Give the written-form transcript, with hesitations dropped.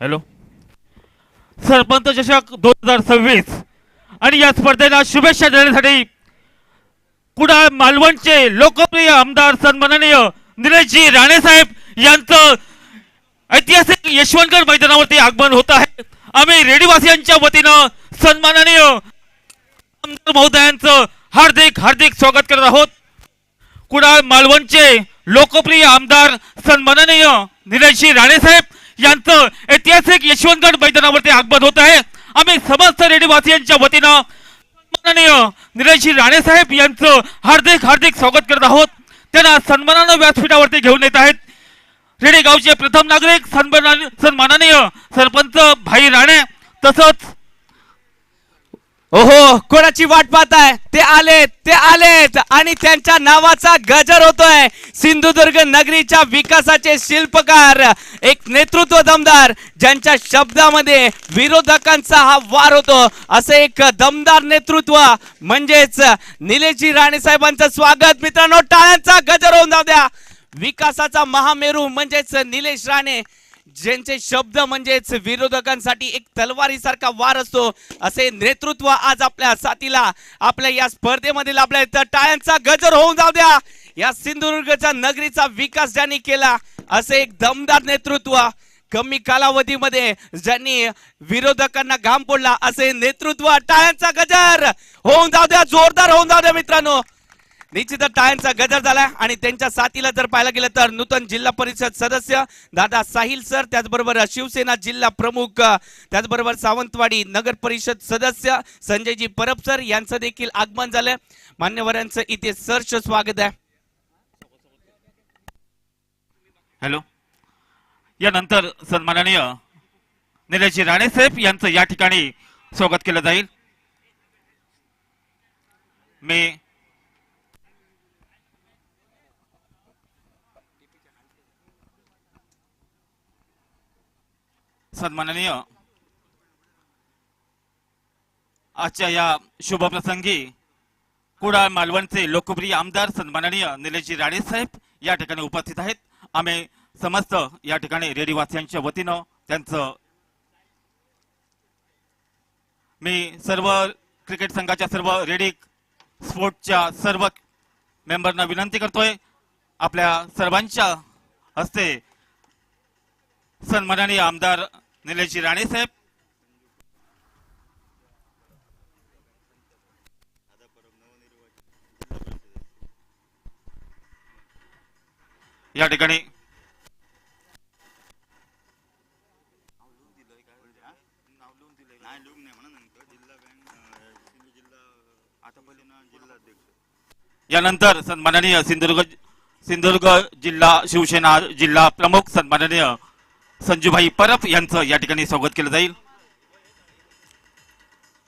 Hello. Sarpanch चषक 2026 आणि या स्पर्धेला शुभेच्छा देण्यासाठी कुडाळ मालवणचे लोकप्रिय आमदार सन्माननीय निलेशजी राणे साहेब यांचं ऐतिहासिक यशवंतगड मैदानावरती आगमन होत आहे. आम्ही रेडीवासियांच्या वतीनं सन्माननीय आमदार महोदयांचं हार्दिक हार्दिक स्वागत करत आहोत. कुडाळ मालवणचे लोकप्रिय आमदार सन्माननीय निलेशजी राणे साहेब यांचं ऐतिहासिक यशवंतगड मैदानावरती आगमन होत आहे. आम्ही समस्त रेडीवासियांच्या वतीनं सन्माननीय निलेशजी राणे साहेब यांचं हार्दिक हार्दिक स्वागत करत आहोत. त्यांना सन्मानानं व्यासपीठावरती घेऊन येत आहेत रेडी गावचे प्रथम नागरिक सन्माननीय सरपंच भाई राणे. तसंच ओहो, कोणाची वाट पाहताय? ते आलेत आणि त्यांच्या नावाचा गजर होतोय. सिंधुदुर्ग नगरीच्या विकासाचे शिल्पकार, एक नेतृत्व दमदार, ज्यांच्या शब्दामध्ये विरोधकांचा हा वार होतो, असे एक दमदार नेतृत्व म्हणजेच निलेशजी राणे साहेबांचं स्वागत. मित्रांनो, टाळ्यांचा गजर होऊन जाऊ द्या. विकासाचा महामेरू म्हणजेच निलेश राणे, ज्यांचे शब्द म्हणजेच विरोधकांसाठी एक तलवारीसारखा वार असतो, असे नेतृत्व आज आपल्या साथीला आपल्या या स्पर्धेमधील आपल्या इथं टाळ्यांचा गजर होऊन जाऊ द्या. या सिंधुदुर्गच्या नगरीचा विकास ज्यांनी केला, असे एक दमदार नेतृत्व, कमी कालावधीमध्ये ज्यांनी विरोधकांना घाम फोडला, असे नेतृत्व. टाळ्यांचा गजर होऊन जाऊ द्या, जोरदार होऊन जाऊ द्या. मित्रांनो, निश्चित टाळ्यांचा गजर झाला. आणि त्यांच्या साथीला जर पाहायला गेलं तर नूतन जिल्हा परिषद सदस्य दादा साहिल सर, त्याचबरोबर शिवसेना जिल्हा प्रमुख, त्याचबरोबर सावंतवाडी नगर परिषद सदस्य संजयजी परब सर यांचं देखील आगमन झालं. मान्यवरांचं इथे सहर्ष स्वागत आहे. हॅलो. यानंतर सन्माननीय निलेशजी राणे साहेब यांचं या ठिकाणी स्वागत केलं जाईल. मी सन्माननीय आजच्या या शुभ प्रसंगी कुडाळ मालवणचे लोकप्रिय आमदार सन्माननीय निलेशजी राणे साहेब या ठिकाणी उपस्थित आहेत. आम्ही समस्त या ठिकाणी रेडीवासियांच्या वतीनं त्यांचं मी सर्व क्रिकेट संघाच्या सर्व रेडी स्पोर्टच्या सर्व मेंबरना विनंती करतोय, आपल्या सर्वांच्या हस्ते सन्माननीय आमदार निलेशजी राणे साहेब या ठिकाणी यानंतर सन्माननीय सिंधुदुर्ग जिल्हा शिवसेना जिल्हा प्रमुख सन्माननीय संजूभाई परब यांचं या ठिकाणी स्वागत केलं जाईल.